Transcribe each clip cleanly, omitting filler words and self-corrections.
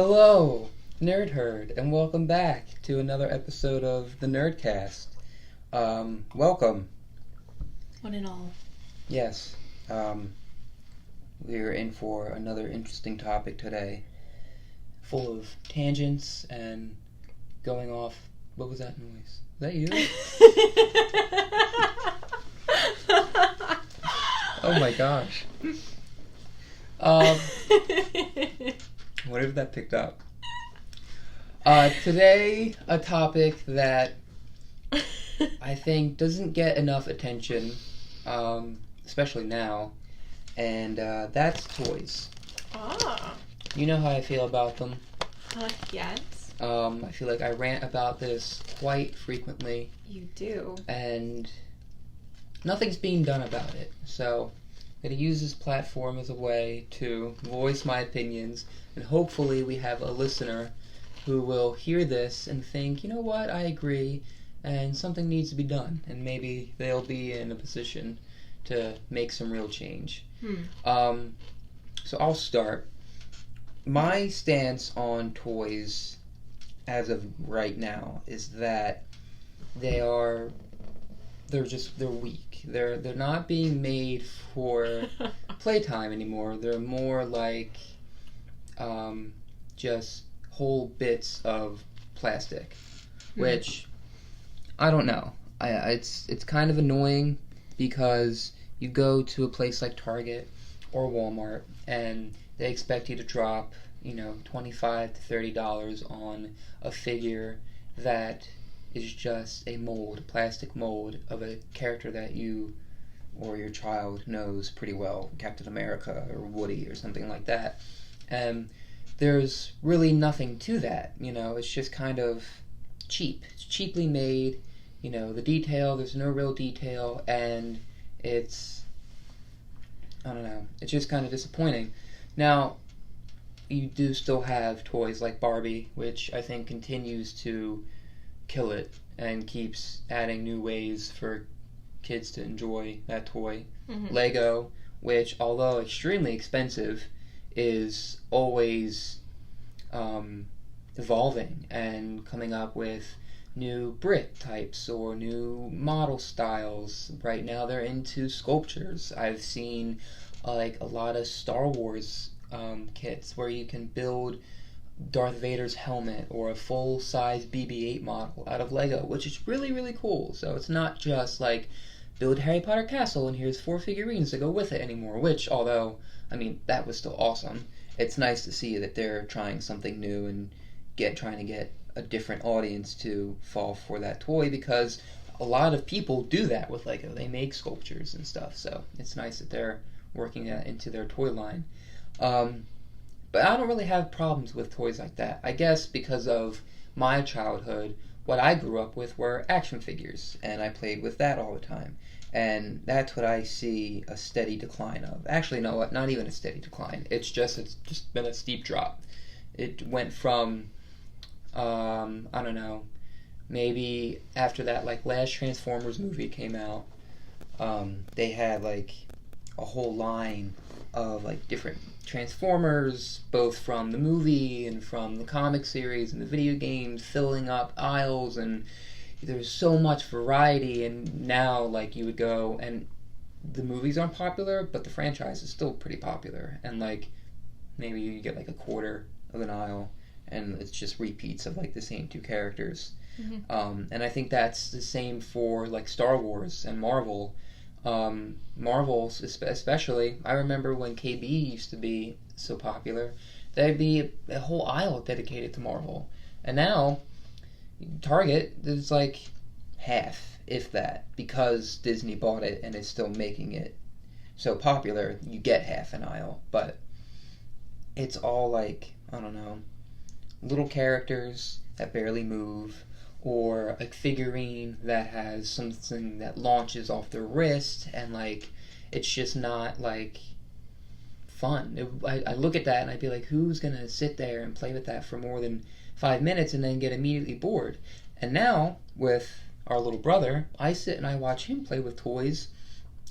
Hello, Nerd Herd, and welcome back to another episode of the NerdCast. Welcome. One and all. Yes, we're in for another interesting topic today, full of tangents and going off. What was that noise? Is that you? Oh my gosh. Whatever that picked up. Today, a topic that I think doesn't get enough attention, especially now, and that's toys. Ah. You know how I feel about them. Yes. I feel like I rant about this quite frequently. You do. And nothing's being done about it. So I'm going to use this platform as a way to voice my opinions, and hopefully we have a listener who will hear this and think, you know what, I agree, and something needs to be done, and maybe they'll be in a position to make some real change. So I'll start. My stance on toys as of right now is that they're weak. They're not being made for playtime anymore. They're more like just whole bits of plastic, which I don't know. It's kind of annoying because you go to a place like Target or Walmart and they expect you to drop, $25 to $30 on a figure that is just a plastic mold of a character that you or your child knows pretty well, Captain America or Woody or something like that. And there's really nothing to that, it's just kind of cheap. It's cheaply made, the detail, there's no real detail, and it's just kind of disappointing. Now, you do still have toys like Barbie, which I think continues to kill it and keeps adding new ways for kids to enjoy that toy. Lego, which although extremely expensive, is always evolving and coming up with new brick types or new model styles. Right now they're into sculptures. I've seen a lot of Star Wars kits where you can build Darth Vader's helmet or a full-size BB-8 model out of Lego, which is really, really cool. So it's not just like build Harry Potter castle and here's 4 figurines to go with it anymore, which, although, that was still awesome. It's nice to see that they're trying something new and trying to get a different audience to fall for that toy, because a lot of people do that with Lego. They make sculptures and stuff, so it's nice that they're working that into their toy line. But I don't really have problems with toys like that. I guess because of my childhood, what I grew up with were action figures, and I played with that all the time. And that's what I see a steady decline of. Actually, no, not even a steady decline. It's just been a steep drop. It went from, maybe after that, last Transformers movie came out, they had, a whole line of, different Transformers, both from the movie and from the comic series and the video games, filling up aisles, and there's so much variety. And now, you would go, and the movies aren't popular, but the franchise is still pretty popular, and maybe you get a quarter of an aisle and it's just repeats of the same 2 characters. And I think that's the same for Star Wars and Marvel. Marvel especially, I remember when KB used to be so popular, there'd be a whole aisle dedicated to Marvel, and now Target, there's half, if that, because Disney bought it and is still making it so popular. You get half an aisle, but it's all little characters that barely move, or a figurine that has something that launches off their wrist, and it's just not fun. I look at that and I'd be like, who's gonna sit there and play with that for more than 5 minutes and then get immediately bored? And now with our little brother, I sit and I watch him play with toys,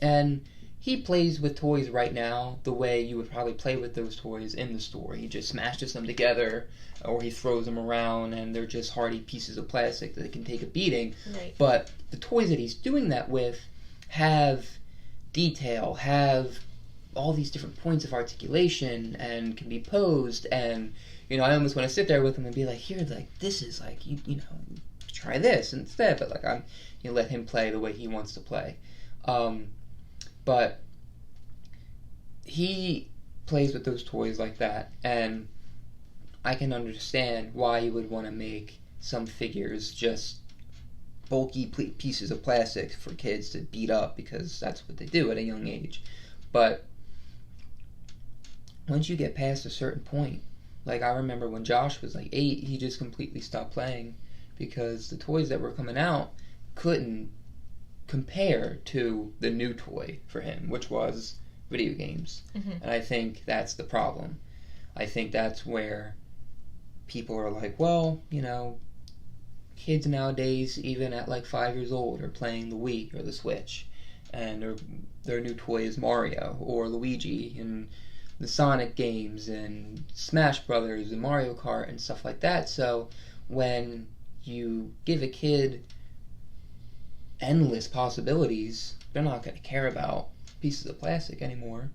and he plays with toys right now the way you would probably play with those toys in the store. He just smashes them together, or he throws them around, and they're just hardy pieces of plastic that can take a beating. Right. But the toys that he's doing that with have detail, have all these different points of articulation, and can be posed. And I almost want to sit there with him and be like, here, like, this is like, you know, try this instead. But like, I'm let him play the way he wants to play. But he plays with those toys like that, and I can understand why you would want to make some figures just bulky pieces of plastic for kids to beat up, because that's what they do at a young age. But once you get past a certain point, like I remember when Josh was like 8, he just completely stopped playing because the toys that were coming out couldn't compare to the new toy for him, which was video games. Mm-hmm. And I think that's the problem. I think that's where people are like, well, kids nowadays, even at like 5 years old, are playing the Wii or the Switch, and their new toy is Mario or Luigi and the Sonic games and Smash Brothers and Mario Kart and stuff like that. So when you give a kid endless possibilities, they're not going to care about pieces of plastic anymore.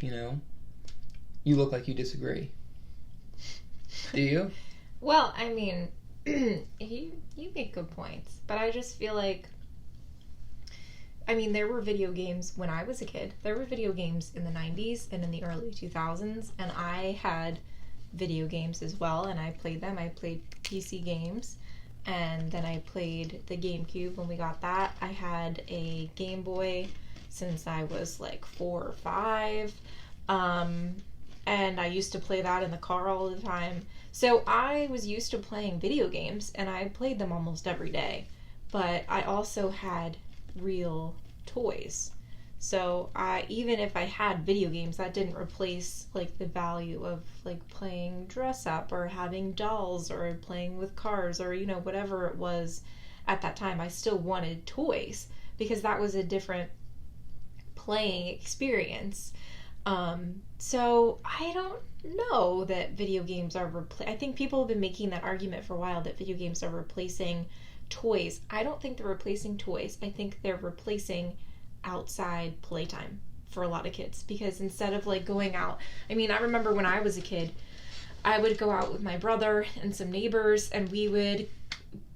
You look like you disagree. Do you? Well, I mean, you make good points, but I just feel like, I mean, there were video games when I was a kid. There were video games in the 90s and in the early 2000s, and I had video games as well, and I played them. I played PC games, and then I played the GameCube when we got that. I had a Game Boy since I was like 4 or 5, and I used to play that in the car all the time. So I was used to playing video games, and I played them almost every day. But I also had real toys. So even if I had video games, that didn't replace like the value of like playing dress up or having dolls or playing with cars or whatever it was at that time. I still wanted toys because that was a different playing experience. So I don't know that video games are I think people have been making that argument for a while that video games are replacing toys. I don't think they're replacing toys. I think they're replacing outside playtime for a lot of kids, because instead of like going out, I mean, I remember when I was a kid, I would go out with my brother and some neighbors, and we would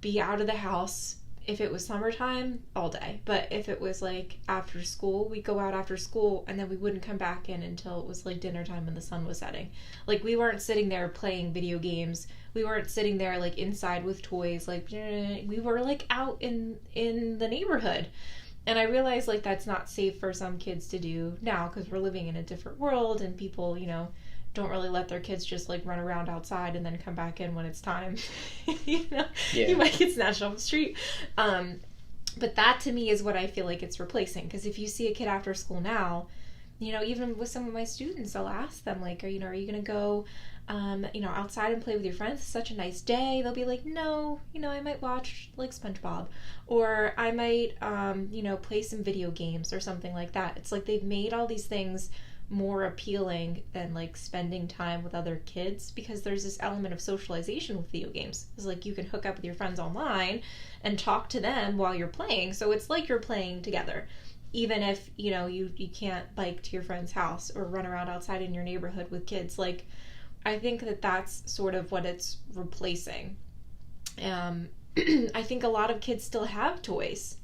be out of the house if it was summertime all day. But if it was like after school, we'd go out after school, and then we wouldn't come back in until it was like dinner time and the sun was setting. Like, we weren't sitting there playing video games. We weren't sitting there like inside with toys. Like, we were like out in the neighborhood. And I realize like that's not safe for some kids to do now, because we're living in a different world, and people, don't really let their kids just like run around outside and then come back in when it's time. Yeah. You might get snatched off the street. But that to me is what I feel like it's replacing. Because if you see a kid after school now, even with some of my students, I'll ask them like, are you going to go, outside and play with your friends? It's such a nice day. They'll be like, no, I might watch like SpongeBob, or I might, play some video games or something like that. It's like they've made all these things more appealing than like spending time with other kids, because there's this element of socialization with video games. It's like you can hook up with your friends online and talk to them while you're playing, so it's like you're playing together, even if you can't bike to your friend's house or run around outside in your neighborhood with kids. Like, I think that that's sort of what it's replacing. I think a lot of kids still have toys,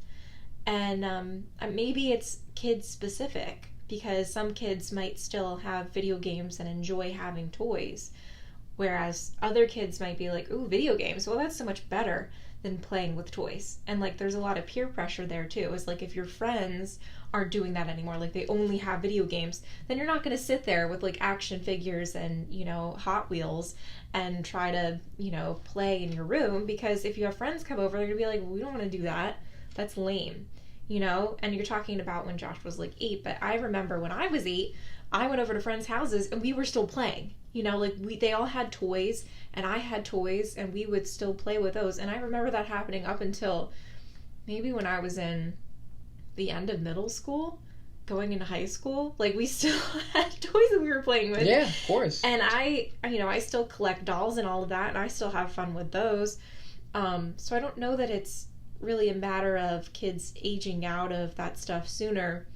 and maybe it's kid specific, because some kids might still have video games and enjoy having toys, whereas other kids might be like, ooh, video games, well, that's so much better than playing with toys. And like, there's a lot of peer pressure there too. It's like, if your friends aren't doing that anymore, like they only have video games, then you're not going to sit there with like action figures and Hot Wheels and try to play in your room, because if you have friends come over, they're gonna be like, well, we don't want to do that, that's lame. And you're talking about when Josh was like 8, but I remember when I was 8, I went over to friends' houses and we were still playing. They all had toys and I had toys, and we would still play with those. And I remember that happening up until maybe when I was in the end of middle school. going into high school, like, we still had toys that we were playing with. Yeah, of course. And I still collect dolls and all of that, and I still have fun with those. So I don't know that it's really a matter of kids aging out of that stuff sooner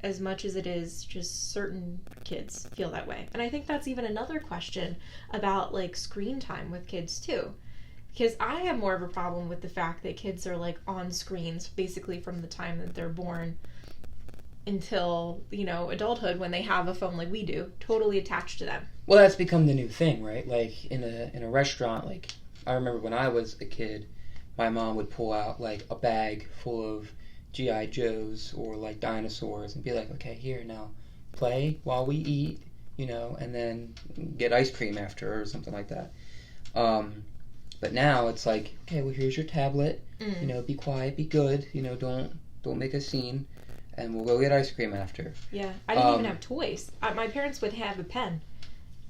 as much as it is just certain kids feel that way. And I think that's even another question about, like, screen time with kids too. Because I have more of a problem with the fact that kids are, like, on screens basically from the time that they're born until, adulthood, when they have a phone like we do, totally attached to them. Well, that's become the new thing, right? Like, in a restaurant, like, I remember when I was a kid, my mom would pull out, like, a bag full of G.I. Joes or, like, dinosaurs and be like, okay, here, now, play while we eat, and then get ice cream after or something like that. But now it's like, okay, well, here's your tablet, be quiet, be good, don't make a scene, and we'll go get ice cream after. Yeah, I didn't even have toys. My parents would have a pen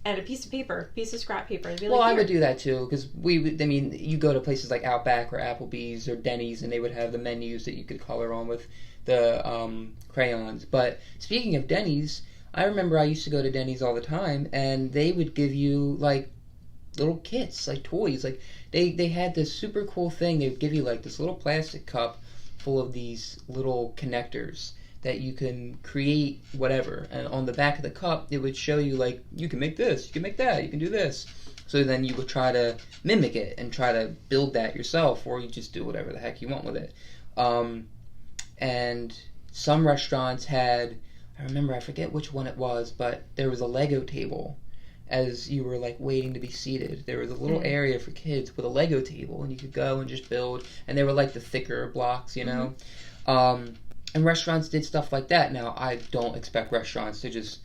and a piece of paper, piece of scrap paper. They'd be like, I would do that too, because you go to places like Outback or Applebee's or Denny's, and they would have the menus that you could color on with the crayons. But speaking of Denny's, I remember I used to go to Denny's all the time, and they would give you, like, little kits, like toys. Like, they had this super cool thing. They would give you, like, this little plastic cup full of these little connectors that you can create whatever, and on the back of the cup it would show you, like, you can make this, you can make that, you can do this. So then you would try to mimic it and try to build that yourself, or you just do whatever the heck you want with it. And some restaurants had, I forget which one it was, but there was a Lego table as you were, like, waiting to be seated. There was a little area for kids with a Lego table, and you could go and just build, and they were, like, the thicker blocks, and restaurants did stuff like that. Now, I don't expect restaurants to just,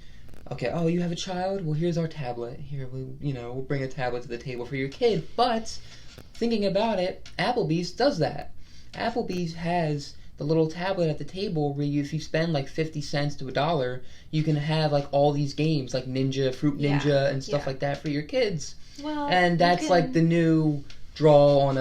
okay, oh, you have a child? Well, here's our tablet. Here, we'll bring a tablet to the table for your kid. But, thinking about it, Applebee's does that. Applebee's has the little tablet at the table where if you spend, like, 50 cents to $1, you can have, like, all these games, like Ninja, Fruit Ninja, and stuff like that for your kids. Well, and that's, like, the new draw on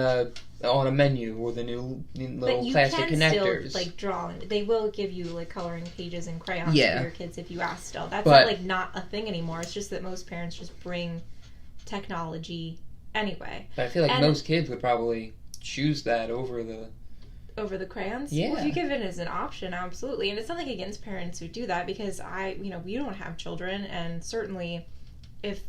a menu, or the new little plastic connectors. Still, like, draw. They will give you, like, coloring pages and crayons for your kids if you ask still. That's not a thing anymore. It's just that most parents just bring technology anyway. But I feel like most kids would probably choose that over the crayons? Yeah. Well, if you give it as an option, absolutely. And it's nothing against parents who do that, because we don't have children, and certainly if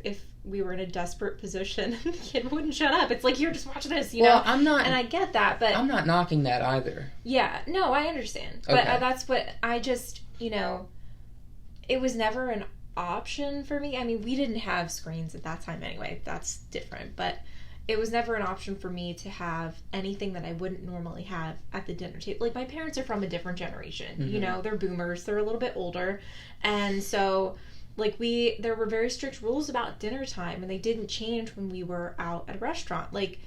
we were in a desperate position, the kid wouldn't shut up. It's like, here, just watch this, know? Well, I'm not... And I get that, but... I'm not knocking that either. Yeah, no, I understand. Okay. But that's what I just, it was never an option for me. I mean, we didn't have screens at that time anyway. That's different. But it was never an option for me to have anything that I wouldn't normally have at the dinner table. Like, my parents are from a different generation. Mm-hmm. They're boomers. They're a little bit older. And so... like, there were very strict rules about dinner time, and they didn't change when we were out at a restaurant. Like,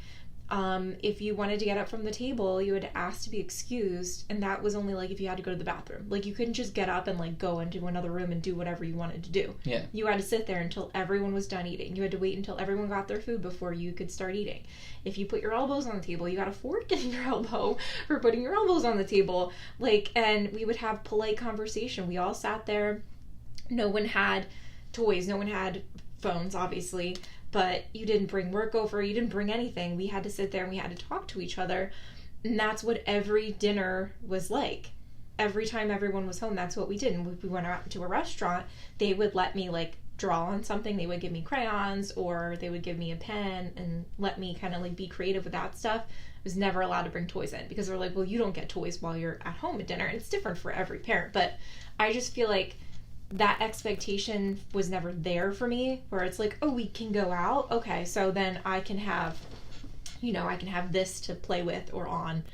if you wanted to get up from the table, you had to ask to be excused, and that was only, like, if you had to go to the bathroom. Like, you couldn't just get up and, like, go into another room and do whatever you wanted to do. Yeah. You had to sit there until everyone was done eating. You had to wait until everyone got their food before you could start eating. If you put your elbows on the table, you got a fork in your elbow for putting your elbows on the table. Like, and we would have polite conversation. We all sat there. No one had toys. No one had phones, obviously. But you didn't bring work over. You didn't bring anything. We had to sit there and we had to talk to each other. And that's what every dinner was like. Every time everyone was home, that's what we did. And if we went out to a restaurant, they would let me, like, draw on something. They would give me crayons, or they would give me a pen and let me kind of, like, be creative with that stuff. I was never allowed to bring toys in, because they're like, well, you don't get toys while you're at home at dinner. And it's different for every parent. But I just feel like that expectation was never there for me, where it's like, oh, we can go out, okay, so then I can have this to play with or on,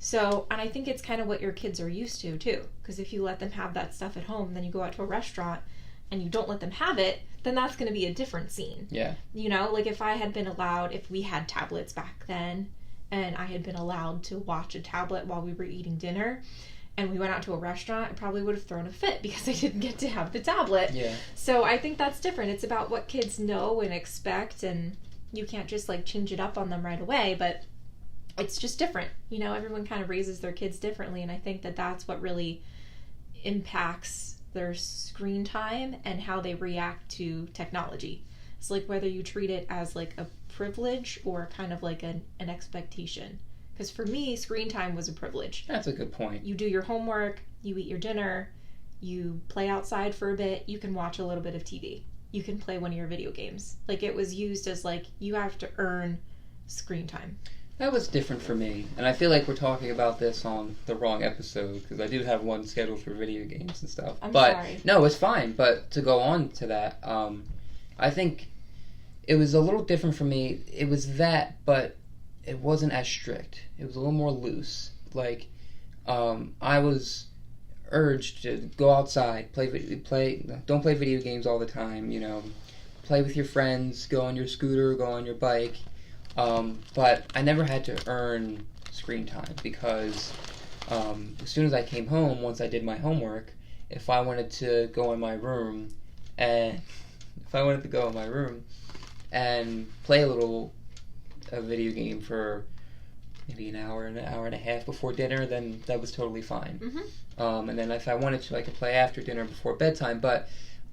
so, and I think it's kind of what your kids are used to too, because if you let them have that stuff at home, then you go out to a restaurant and you don't let them have it, then that's going to be a different scene. Yeah. Like, if we had tablets back then, and I had been allowed to watch a tablet while we were eating dinner, and we went out to a restaurant, I probably would have thrown a fit because I didn't get to have the tablet. Yeah. So I think that's different. It's about what kids know and expect, and you can't just, like, change it up on them right away, but it's just different. Everyone kind of raises their kids differently, and I think that that's what really impacts their screen time and how they react to technology. It's like whether you treat it as like a privilege or kind of like an expectation. Because for me, screen time was a privilege. That's a good point. You do your homework, you eat your dinner, you play outside for a bit, you can watch a little bit of TV. You can play one of your video games. Like, it was used as like, you have to earn screen time. That was different for me, and I feel like we're talking about this on the wrong episode, because I do have one scheduled for video games and stuff. I'm but sorry. No, it's fine. But to go on to that, I think it was a little different for me. It was that, but it wasn't as strict. It was a little more loose. Like, I was urged to go outside, don't play video games all the time, play with your friends, go on your scooter, go on your bike. But I never had to earn screen time because as soon as I came home, once I did my homework, if I wanted to go in my room and play a video game for maybe an hour and a half before dinner, then that was totally fine. Mm-hmm. And then if I wanted to, I could play after dinner before bedtime. But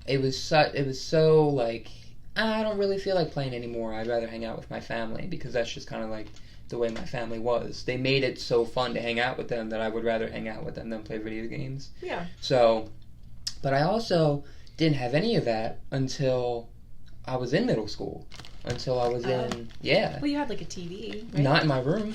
it was so like, I don't really feel like playing anymore. I'd rather hang out with my family because that's just kind of like the way my family was. They made it so fun to hang out with them that I would rather hang out with them than play video games. Yeah. So, but I also didn't have any of that until I was in middle school. Until I was Well, you had like a TV, right? Not in my room.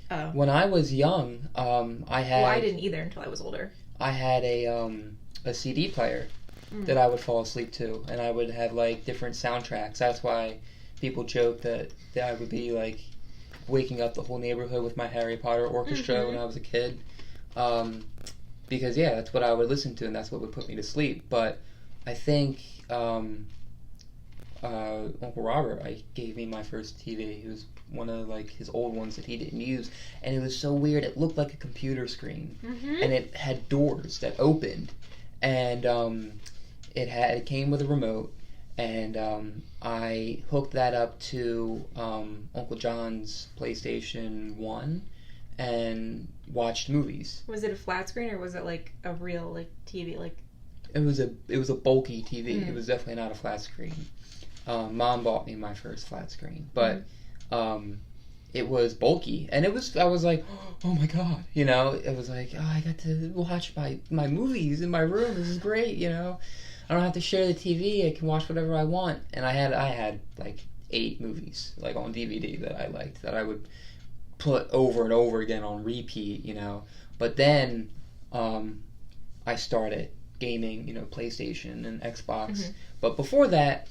Oh. When I was young, I had... Well, I didn't either until I was older. I had a CD player that I would fall asleep to, and I would have like different soundtracks. That's why people joke that I would be like waking up the whole neighborhood with my Harry Potter orchestra when I was a kid. Because that's what I would listen to, and that's what would put me to sleep. But I think Uncle Robert gave me my first TV. It was one of like his old ones that he didn't use, and it was so weird. It looked like a computer screen, and it had doors that opened, and it came with a remote, and I hooked that up to Uncle John's PlayStation 1 and watched movies. Was it a flat screen or was it like a real like TV? Like it was a bulky TV. It was definitely not a flat screen. Mom bought me my first flat screen, but it was bulky, and I was like, oh my god, it was like, oh, I got to watch my movies in my room. This is great, I don't have to share the TV. I can watch whatever I want. And I had like 8 movies like on DVD that I liked that I would put over and over again on repeat, But then I started gaming, PlayStation and Xbox. But before that,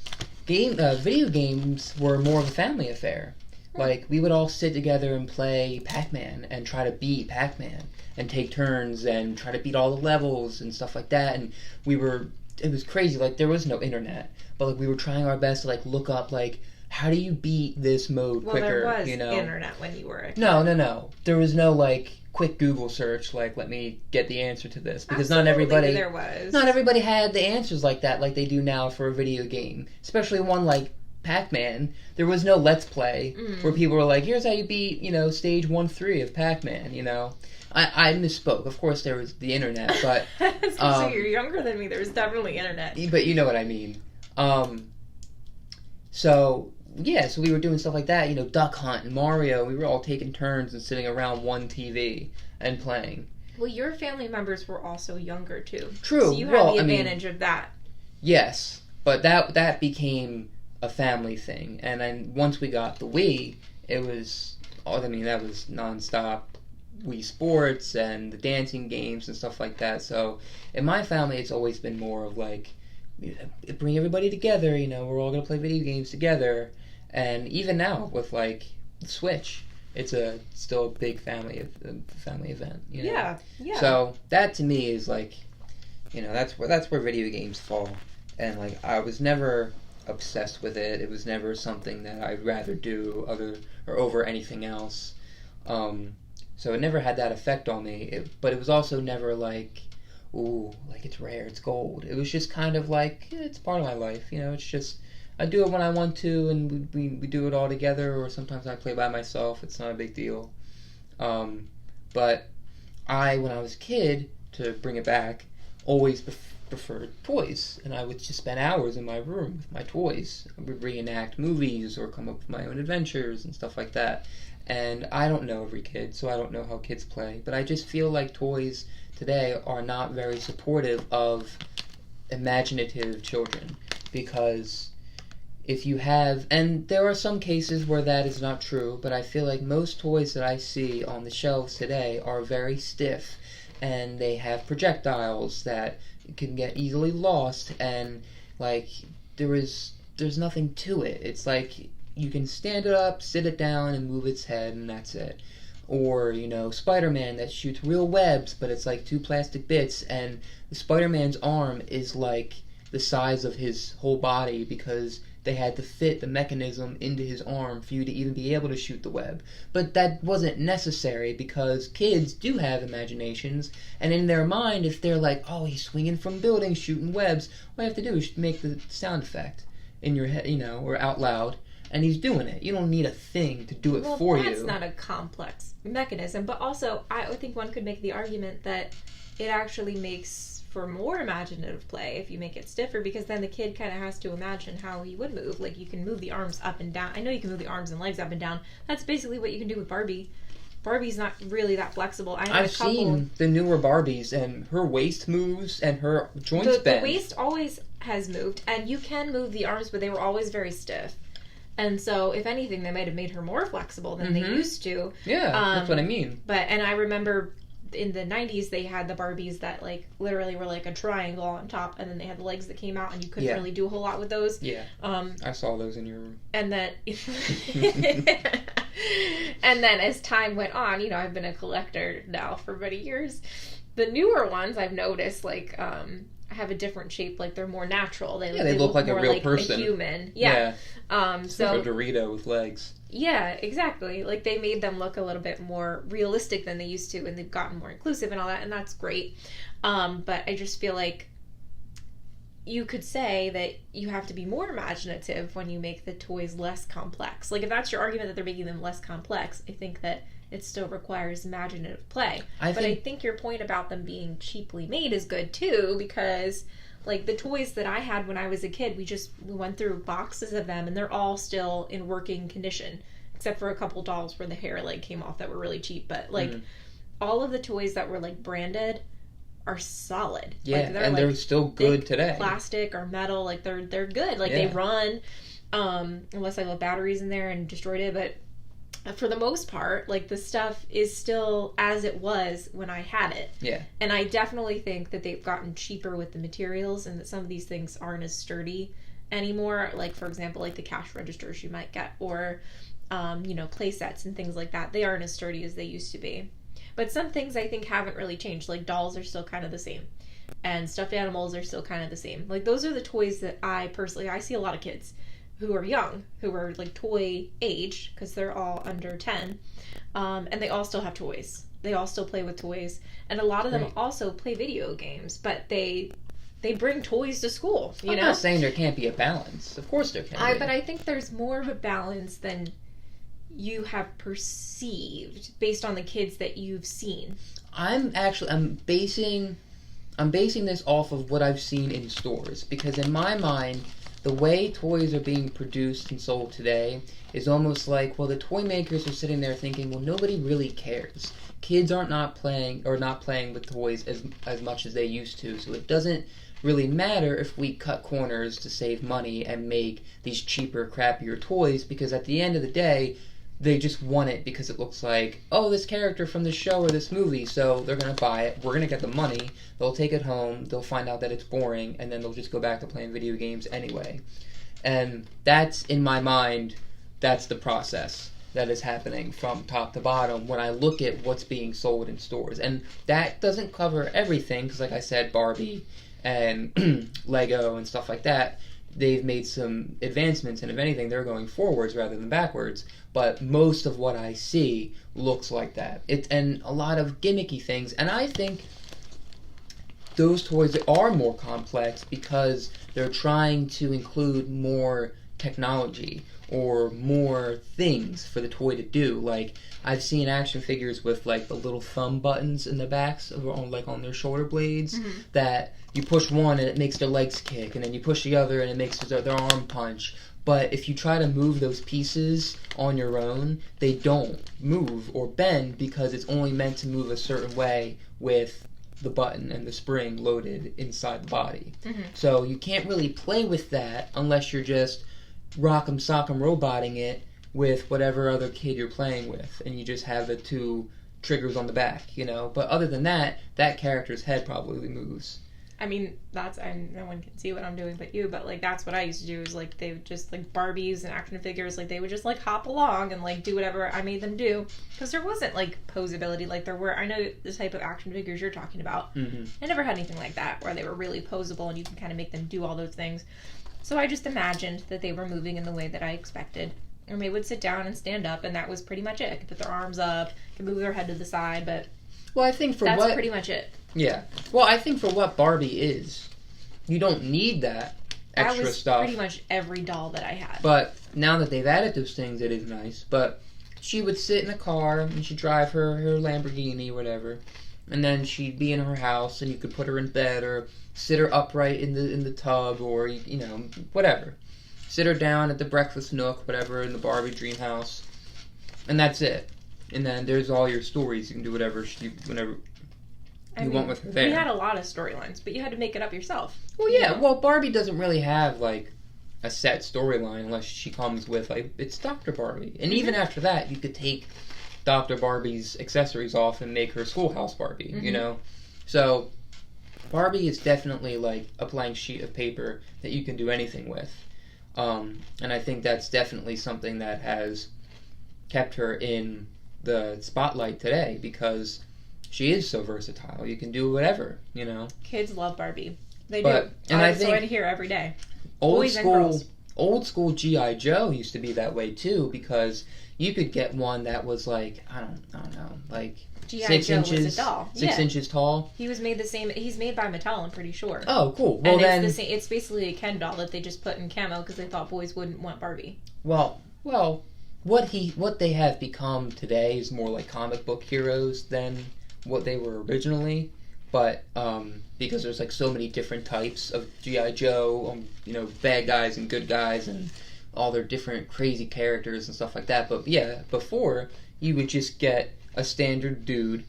video games were more of a family affair. Like, we would all sit together and play Pac-Man and try to beat Pac-Man and take turns and try to beat all the levels and stuff like that. And it was crazy. Like, there was no internet, but like we were trying our best to like look up like, how do you beat this mode quicker? Well, there was internet when you were a kid. No. There was no like quick Google search like, let me get the answer to this, because Absolutely, there was. Not everybody had the answers like that, like they do now for a video game, especially one like Pac-Man. There was no Let's Play where people were like, here's how you beat stage 1-3 of Pac-Man. I misspoke. Of course there was the internet, but so you're younger than me. There was definitely internet. But you know what I mean. So we were doing stuff like that, Duck Hunt and Mario. We were all taking turns and sitting around one TV and playing. Well, your family members were also younger too. True. So you had the advantage of that. Yes, but that became a family thing, and then once we got the Wii, that was nonstop Wii Sports and the dancing games and stuff like that. So in my family, it's always been more of like, bring everybody together, we're all gonna play video games together. And even now with like the Switch, it's still a big family event. Yeah. So that to me is like, that's where video games fall. And like, I was never obsessed with it. It was never something that I'd rather do over anything else. So it never had that effect on me. But it was also never like, ooh, like it's rare, it's gold. It was just kind of like, it's part of my life. It's just, I do it when I want to, and we do it all together, or sometimes I play by myself. It's not a big deal. But when I was a kid, to bring it back, always preferred toys, and I would just spend hours in my room with my toys. I would reenact movies or come up with my own adventures and stuff like that. And I don't know every kid, so I don't know how kids play, but I just feel like toys today are not very supportive of imaginative children, because if you have, and there are some cases where that is not true, but I feel like most toys that I see on the shelves today are very stiff, and they have projectiles that can get easily lost, and like there's nothing to it. It's like you can stand it up, sit it down, and move its head, and that's it. Or, Spider-Man that shoots real webs, but it's like 2 plastic bits, and the Spider-Man's arm is like the size of his whole body because they had to fit the mechanism into his arm for you to even be able to shoot the web. But that wasn't necessary because kids do have imaginations, and in their mind, if they're like, oh, he's swinging from buildings, shooting webs, all you have to do is make the sound effect in your head, or out loud, and he's doing it. You don't need a thing to do it for you. That's not a complex mechanism, but also I think one could make the argument that it actually makes for more imaginative play if you make it stiffer, because then the kid kind of has to imagine how he would move. Like, you can move the arms up and down. I know you can move the arms and legs up and down. That's basically what you can do with Barbie. Barbie's not really that flexible. I've seen the newer Barbies, and her waist moves and her joints bend. The waist always has moved, and you can move the arms, but they were always very stiff. And so, if anything, they might have made her more flexible than they used to. Yeah, that's what I mean. And I remember in the 90s, they had the Barbies that, like, literally were like a triangle on top, and then they had the legs that came out, and you couldn't really do a whole lot with those. Yeah. I saw those in your room. And then... and then as time went on, I've been a collector now for many years. The newer ones, I've noticed, like, have a different shape. Like, they're more natural. They look like a real like person. A human. Yeah. So like a Dorito with legs. Yeah, exactly. Like, they made them look a little bit more realistic than they used to, and they've gotten more inclusive and all that, and that's great. But I just feel like you could say that you have to be more imaginative when you make the toys less complex. Like, if that's your argument that they're making them less complex, I think that it still requires imaginative play. I think your point about them being cheaply made is good, too, because... like, the toys that I had when I was a kid, we went through boxes of them, and they're all still in working condition, except for a couple dolls where the hair, like, came off that were really cheap. But, like, all of the toys that were, like, branded are solid. Yeah, like, they're still good today. Plastic or metal, like, they're good. Like, they run, unless I left batteries in there and destroyed it, but... for the most part, like, the stuff is still as it was when I had it. Yeah. And I definitely think that they've gotten cheaper with the materials, and that some of these things aren't as sturdy anymore. Like, for example, like the cash registers you might get, or, play sets and things like that. They aren't as sturdy as they used to be. But some things I think haven't really changed. Like, dolls are still kind of the same. And stuffed animals are still kind of the same. Like, those are the toys that I see a lot of kids who are young, who are, like, toy age, because they're all under 10, and they all still have toys. They all still play with toys, and a lot of them also play video games, but they bring toys to school, I'm not saying there can't be a balance. Of course there can be. But I think there's more of a balance than you have perceived based on the kids that you've seen. I'm basing this off of what I've seen in stores, because in my mind, the way toys are being produced and sold today is almost like, well, the toy makers are sitting there thinking, well, nobody really cares. Kids aren't not playing with toys as much as they used to, so it doesn't really matter if we cut corners to save money and make these cheaper, crappier toys, because at the end of the day, they just want it because it looks like, oh, this character from this show or this movie, so they're going to buy it, we're going to get the money, they'll take it home, they'll find out that it's boring, and then they'll just go back to playing video games anyway. And that's, in my mind, that's the process that is happening from top to bottom when I look at what's being sold in stores. And that doesn't cover everything, because like I said, Barbie and Lego and stuff like that, they've made some advancements, and if anything, they're going forwards rather than backwards. But most of what I see looks like that. And a lot of gimmicky things. And I think those toys are more complex because they're trying to include more technology or more things for the toy to do. Like, I've seen action figures with like the little thumb buttons in the backs of, on their shoulder blades, that you push one and it makes their legs kick, and then you push the other and it makes their arm punch. But if you try to move those pieces on your own, they don't move or bend because it's only meant to move a certain way with the button and the spring loaded inside the body. So you can't really play with that unless you're just rock'em sock'em roboting it with whatever other kid you're playing with, and you just have the two triggers on the back, But other than that, that character's head probably moves. I mean, no one can see what I'm doing but you, but, like, that's what I used to do, is, like, they would just, like, Barbies and action figures, like, they would just, like, hop along and, like, do whatever I made them do, because there wasn't, like, posability like there were. I know the type of action figures you're talking about. I never had anything like that, where they were really posable and you can kind of make them do all those things. So I just imagined that they were moving in the way that I expected. Or they would sit down and stand up, and that was pretty much it. Could put their arms up, could move their head to the side, but well, I think that's pretty much it. Yeah. Well, I think for what Barbie is, you don't need that extra stuff. That was pretty much every doll that I had. But now that they've added those things, it is nice. But she would sit in a car, and she'd drive her Lamborghini or whatever, and then she'd be in her house, and you could put her in bed or sit her upright in the tub, or whatever. Sit her down at the breakfast nook, whatever, in the Barbie dream house, and that's it. And then there's all your stories. You can do whatever you want with her there. We had a lot of storylines, but you had to make it up yourself. Well, yeah. Well, Barbie doesn't really have like a set storyline unless she comes with like, it's Dr. Barbie, and even after that, you could take Dr. Barbie's accessories off and make her Schoolhouse Barbie. So Barbie is definitely like a blank sheet of paper that you can do anything with. And I think that's definitely something that has kept her in the spotlight today, because she is so versatile. You can do whatever, Kids love Barbie. They do. And I think I hear every day. Old school G.I. Joe used to be that way too, because you could get one that was like, I don't know, like G.I. 6 Joe inches, was a doll. 6 inches tall. He was made the same. He's made by Mattel, I'm pretty sure. Oh, cool. Well, and then it's the same. It's basically a Ken doll that they just put in camo because they thought boys wouldn't want Barbie. Well, what they have become today is more like comic book heroes than what they were originally. But because there's like so many different types of G.I. Joe, bad guys and good guys, and all their different crazy characters and stuff like that. But yeah, before you would just get a standard dude,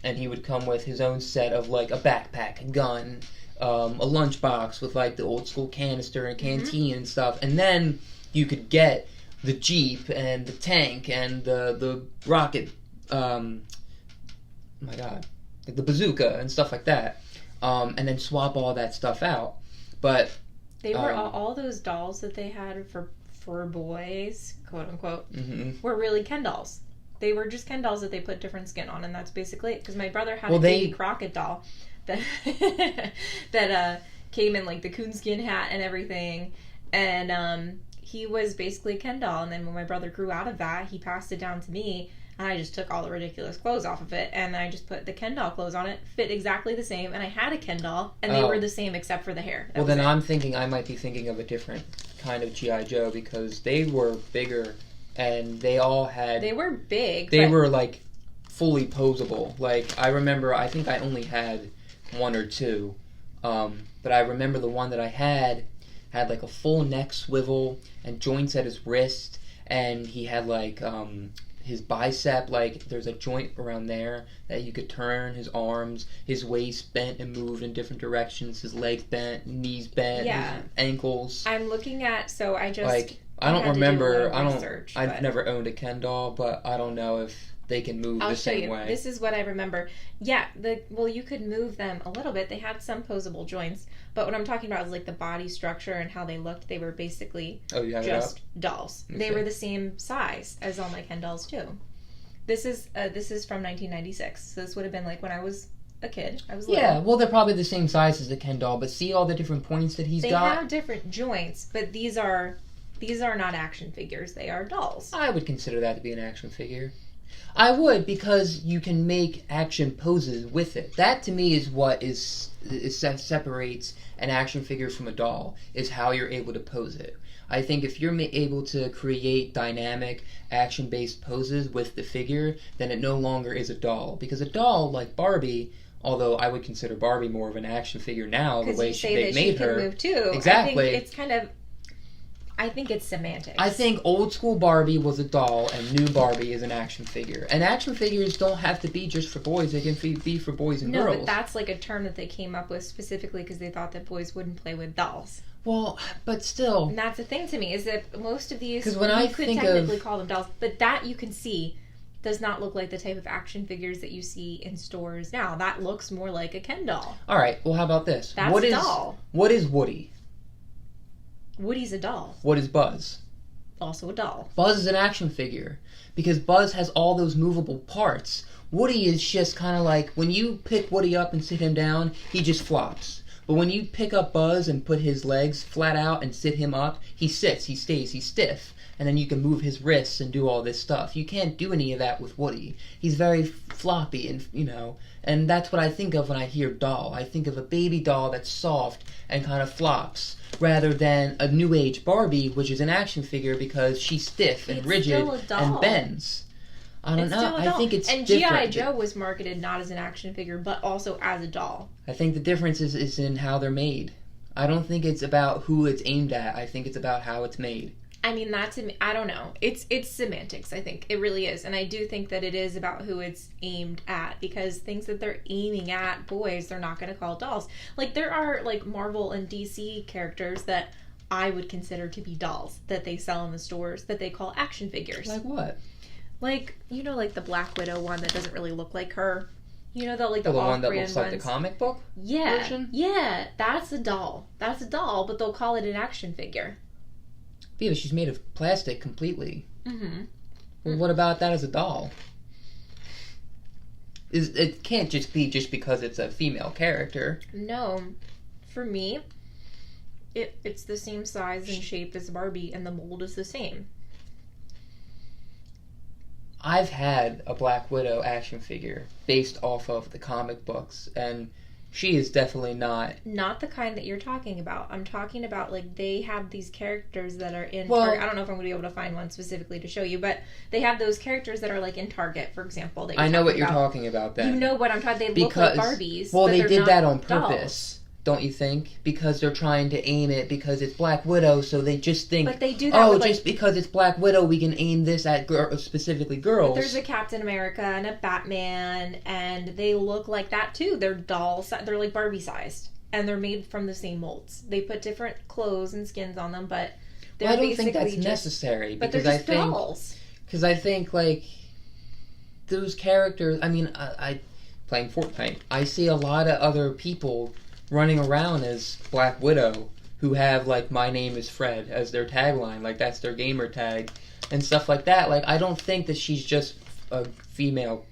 and he would come with his own set of like a backpack, a gun, a lunchbox with like the old school canister and canteen and stuff, and then you could get the Jeep and the tank and the rocket, oh my god, like the bazooka and stuff like that, and then swap all that stuff out. But they were all those dolls that they had for boys, quote unquote, were really Ken dolls. They were just Ken dolls that they put different skin on, and that's basically it. Because my brother had a baby Crockett doll that that came in like the coonskin hat and everything, and he was basically a Ken doll. And then when my brother grew out of that, he passed it down to me, and I just took all the ridiculous clothes off of it, and I just put the Ken doll clothes on it, fit exactly the same, and I had a Ken doll, and they were the same except for the hair. Well, then I might be thinking of a different kind of G.I. Joe, because they were bigger. And they all had... They were big. They were, like, fully posable. Like, I remember, I think I only had one or two. But I remember the one that I had like, a full neck swivel and joints at his wrist. And he had, like, his bicep, like, there's a joint around there that you could turn. His arms, his waist bent and moved in different directions. His legs bent, knees bent, his ankles. I'm looking at... So I just... Like... I don't remember. I've never owned a Ken doll, but I don't know if they can move the same way. This is what I remember. Yeah, you could move them a little bit. They had some posable joints, but what I'm talking about is like the body structure and how they looked. They were basically just dolls. Okay. They were the same size as all my Ken dolls too. This is from 1996. So this would have been like when I was a kid. I was little. Yeah, well, they're probably the same size as the Ken doll, but see all the different points that he's got? They have different joints, but these are not action figures. They are dolls. I would consider that to be an action figure. I would, because you can make action poses with it. That, to me, is what separates an action figure from a doll, is how you're able to pose it. I think if you're able to create dynamic, action-based poses with the figure, then it no longer is a doll. Because a doll, like Barbie, although I would consider Barbie more of an action figure now, the way they've made her. Because you say that she can move too. Exactly. I think it's kind of... I think it's semantics. I think old school Barbie was a doll and new Barbie is an action figure. And action figures don't have to be just for boys. They can be for boys and girls. No, but that's like a term that they came up with specifically because they thought that boys wouldn't play with dolls. Well, but still. And that's the thing to me, is that most of these, when I could think technically call them dolls, but that you can see does not look like the type of action figures that you see in stores now. That looks more like a Ken doll. All right, well, how about this? That's a doll. What is Woody? Woody's a doll. What is Buzz? Also a doll. Buzz is an action figure because Buzz has all those movable parts. Woody is just kind of like, when you pick Woody up and sit him down, he just flops. But when you pick up Buzz and put his legs flat out and sit him up, he sits, he stays, he's stiff. And then you can move his wrists and do all this stuff. You can't do any of that with Woody. He's very floppy and, and that's what I think of when I hear doll. I think of a baby doll that's soft and kind of flops, rather than a new age Barbie, which is an action figure because she's stiff and rigid and bends. I don't know. I think it's and different. And G.I. Joe was marketed not as an action figure, but also as a doll. I think the difference is in how they're made. I don't think it's about who it's aimed at. I think it's about how it's made. I mean, I don't know. It's semantics, I think. It really is. And I do think that it is about who it's aimed at, because things that they're aiming at boys, they're not going to call dolls. Like, there are, like, Marvel and DC characters that I would consider to be dolls that they sell in the stores that they call action figures. Like what? Like, like the Black Widow one that doesn't really look like her. The one that looks like the comic book version? Yeah, that's a doll. That's a doll, but they'll call it an action figure. Yeah, but she's made of plastic completely. Mm-hmm. Well, what about that as a doll? It can't just be because it's a female character. No. For me, it's the same size and shape as Barbie, and the mold is the same. I've had a Black Widow action figure based off of the comic books, and she is definitely not the kind that you're talking about. I'm talking about, like, they have these characters that are in Target. I don't know if I'm going to be able to find one specifically to show you, but they have those characters that are, like, in Target, for example. I know what you're talking about then. You know what I'm talking about. They look like Barbies. Well, they did that on dolls. purpose. Don't you think? Because they're trying to aim it because it's Black Widow, so they just think, but they do that with, just because it's Black Widow, we can aim this at specifically girls. But there's a Captain America and a Batman, and they look like that too. They're dolls. They're like Barbie sized, and they're made from the same molds. They put different clothes and skins on them, but they're I don't think that's necessary. But they're just dolls. Because I think, like, those characters. I mean, I playing Fortnite. I see a lot of other people running around as Black Widow who have, like, "My name is Fred" as their tagline, like that's their gamer tag and stuff like that. Like, I don't think that she's just a female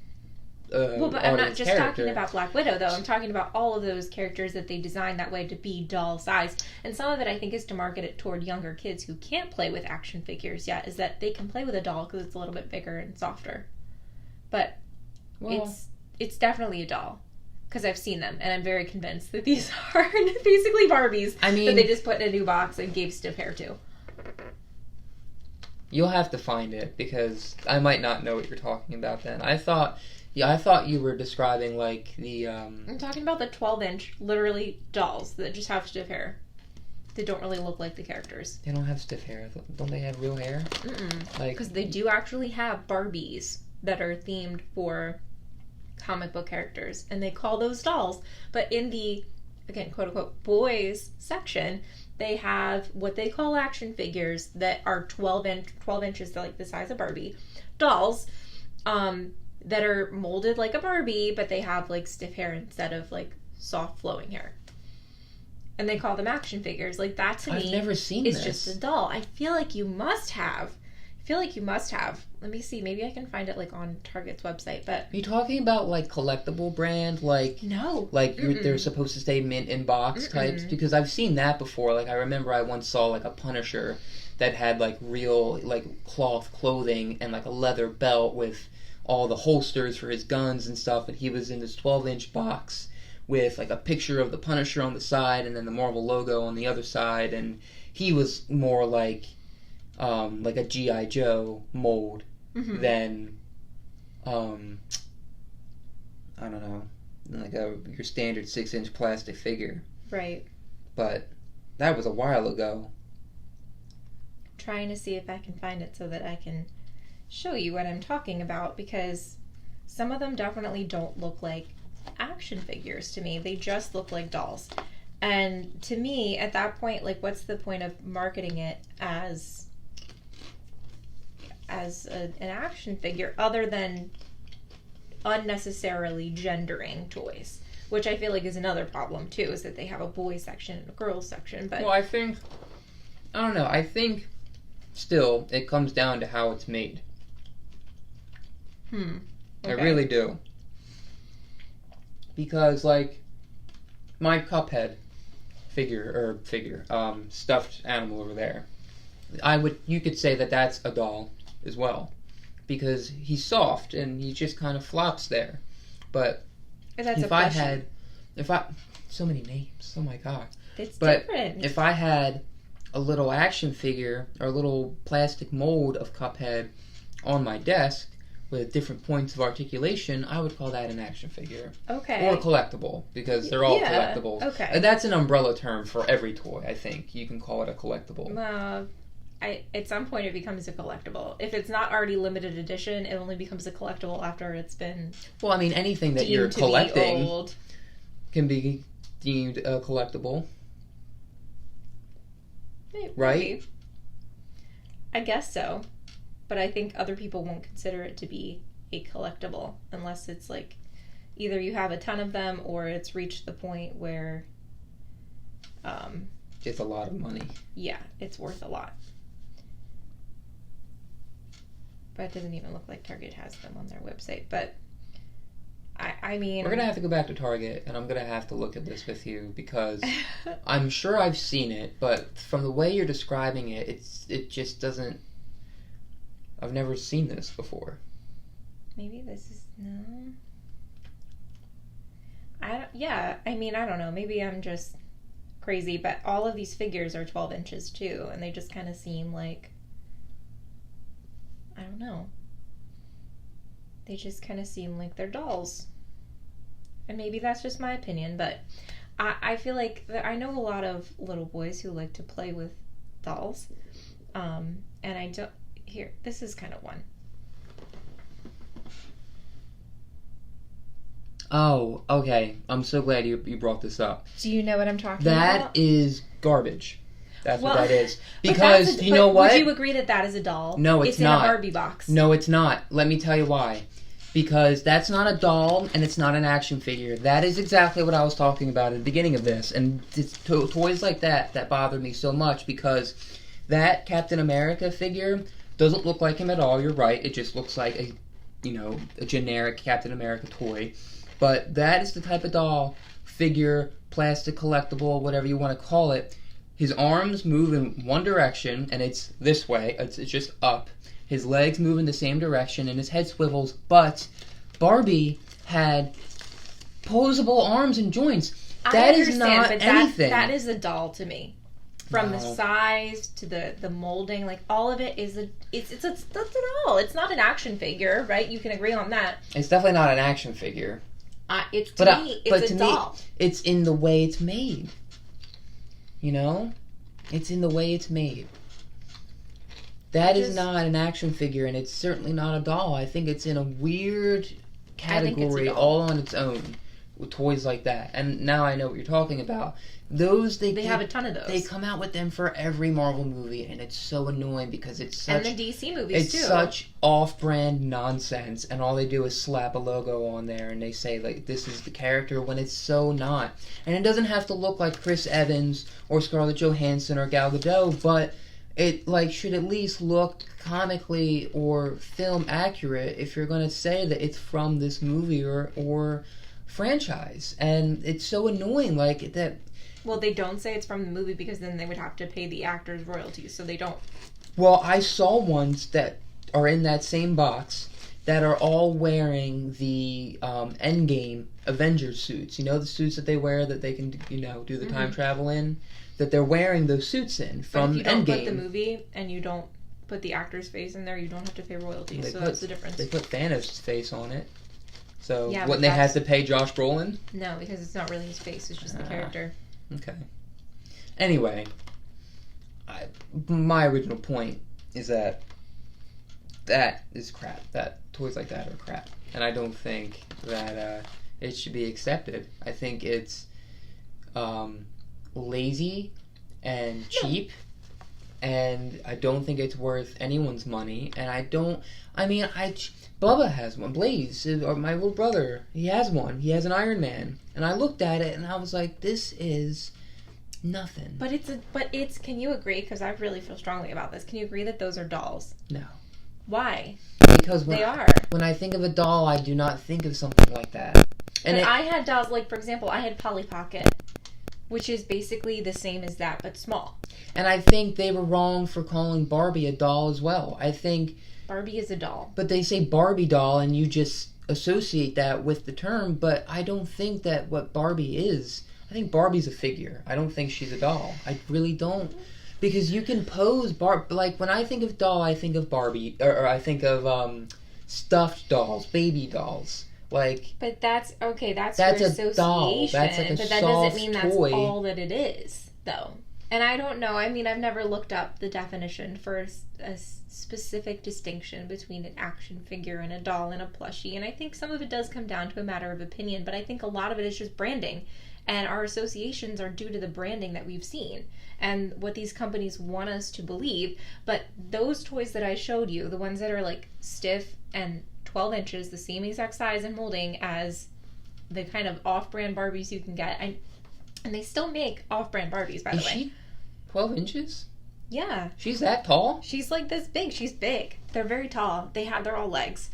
well, but I'm not just character. talking about Black Widow, though. I'm talking about all of those characters that they designed that way to be doll size. And some of it, I think, is to market it toward younger kids who can't play with action figures yet, is that they can play with a doll because it's a little bit bigger and softer. But it's definitely a doll. Because I've seen them, and I'm very convinced that these are basically Barbies that they just put in a new box and gave stiff hair to. You'll have to find it, because I might not know what you're talking about then. I thought you were describing, like, the... I'm talking about the 12-inch, literally, dolls that just have stiff hair. They don't really look like the characters. They don't have stiff hair. Don't they have real hair? Mm-mm. Because they do actually have Barbies that are themed for comic book characters, and they call those dolls. But in the, again, quote-unquote, boys section, they have what they call action figures that are 12 inches, like the size of Barbie, dolls, that are molded like a Barbie, but they have, like, stiff hair instead of, like, soft flowing hair. And they call them action figures. Like, that to me, I've never seen is this. just a doll. I feel like you must have. Let me see. Maybe I can find it, like, on Target's website. But are you talking about, like, collectible brand? Like, no. Like, they're supposed to stay mint in box types? Because I've seen that before. Like, I remember I once saw, like, a Punisher that had, like, real, like, cloth clothing and, like, a leather belt with all the holsters for his guns and stuff. And he was in this 12-inch box with, like, a picture of the Punisher on the side and then the Marvel logo on the other side. And he was more like a G.I. Joe mold than I don't know, like your standard 6-inch plastic figure. Right. But that was a while ago. I'm trying to see if I can find it so that I can show you what I'm talking about, because some of them definitely don't look like action figures to me. They just look like dolls. And to me, at that point, like, what's the point of marketing it as an action figure other than unnecessarily gendering toys? Which I feel like is another problem, too, is that they have a boys section and a girls section. But well, I don't know. I think still it comes down to how it's made. Okay. I really do. Because, like, my Cuphead stuffed animal over there, you could say that that's a doll as well. Because he's soft and he just kind of flops there. But so many names, oh my god. It's but different. If I had a little action figure or a little plastic mold of Cuphead on my desk with different points of articulation, I would call that an action figure. Okay. Or collectible, because they're all collectibles. Okay. That's an umbrella term for every toy, I think. You can call it a collectible. At some point it becomes a collectible. If it's not already limited edition, it only becomes a collectible after it's been well, I mean, anything that you're collecting can be deemed a collectible. Right? I guess so. But I think other people won't consider it to be a collectible unless it's like either you have a ton of them or it's reached the point where it's a lot of money. Yeah, it's worth a lot. But it doesn't even look like Target has them on their website. But I mean, we're gonna have to go back to Target, and I'm gonna have to look at this with you because I'm sure I've seen it, but from the way you're describing it, it just doesn't. I've never seen this before. Maybe this is no. I mean, I don't know. Maybe I'm just crazy, but all of these figures are 12 inches too, and they just kind of seem like, I don't know. They just kind of seem like they're dolls. And maybe that's just my opinion, but I feel like I know a lot of little boys who like to play with dolls. And I don't... Here, this is kind of one. Oh, okay. I'm so glad you brought this up. Do you know what I'm talking about? That is garbage. That's what that is. Because, you know what? Would you agree that is a doll? No, it's not. It's in a Barbie box. No, it's not. Let me tell you why. Because that's not a doll, and it's not an action figure. That is exactly what I was talking about at the beginning of this. And it's toys like that bothered me so much, because that Captain America figure doesn't look like him at all. You're right. It just looks like a generic Captain America toy. But that is the type of doll, figure, plastic collectible, whatever you want to call it. His arms move in one direction, and it's this way. It's just up. His legs move in the same direction, and his head swivels. But Barbie had posable arms and joints. That is not anything. That is a doll to me. From the size to the molding, like all of it is it's a doll. It's not an action figure, right? You can agree on that. It's definitely not an action figure. It's a doll. It's in the way it's made. You know? It's in the way it's made. That is not an action figure, and it's certainly not a doll. I think it's in a weird category all on its own with toys like that. And now I know what you're talking about. They have a ton of those. They come out with them for every Marvel movie, and it's so annoying because it's such... And the DC movies, too. It's such off-brand nonsense, and all they do is slap a logo on there, and they say, like, this is the character, when it's so not. And it doesn't have to look like Chris Evans or Scarlett Johansson or Gal Gadot, but it, like, should at least look comically or film accurate if you're going to say that it's from this movie or franchise. And it's so annoying, like, that... Well, they don't say it's from the movie because then they would have to pay the actors royalties, so they don't. Well, I saw ones that are in that same box that are all wearing the Endgame Avengers suits. You know, the suits that they wear that they can, do the time travel in? that they're wearing those suits in from Endgame. But if you don't put the movie and you don't put the actor's face in there, you don't have to pay royalties. So that's the difference. They put Thanos' face on it. So yeah, wouldn't they have to pay Josh Brolin? No, because it's not really his face. It's just the character. Okay. Anyway, my original point is that is crap. That toys like that are crap. And I don't think that it should be accepted. I think it's lazy and cheap. And I don't think it's worth anyone's money. And Bubba has one. Blaze, or my little brother, he has one. He has an Iron Man. And I looked at it and I was like, this is nothing. But it's. Can you agree? Because I really feel strongly about this. Can you agree that those are dolls? No. Why? Because when I think of a doll, I do not think of something like that. And I had dolls, like, for example, I had Polly Pocket, which is basically the same as that, but small. And I think they were wrong for calling Barbie a doll as well. I think Barbie is a doll. But they say Barbie doll and you just associate that with the term, but I don't think that what Barbie is. I think Barbie's a figure. I don't think she's a doll. I really don't. Because you can pose like when I think of doll, I think of Barbie, or I think of stuffed dolls, baby dolls. Like, but that's okay. That's your association. Doll. That's like a but that soft doesn't mean that's toy. all that it is, though. And I don't know. I mean, I've never looked up the definition for a specific distinction between an action figure and a doll and a plushie. And I think some of it does come down to a matter of opinion, but I think a lot of it is just branding. And our associations are due to the branding that we've seen and what these companies want us to believe. But those toys that I showed you, the ones that are like stiff and 12 inches, the same exact size and molding as the kind of off-brand Barbies you can get. And they still make off-brand Barbies, by the way. Is she 12 inches? Yeah. She's that tall? She's like this big. She's big. They're very tall. They're all legs.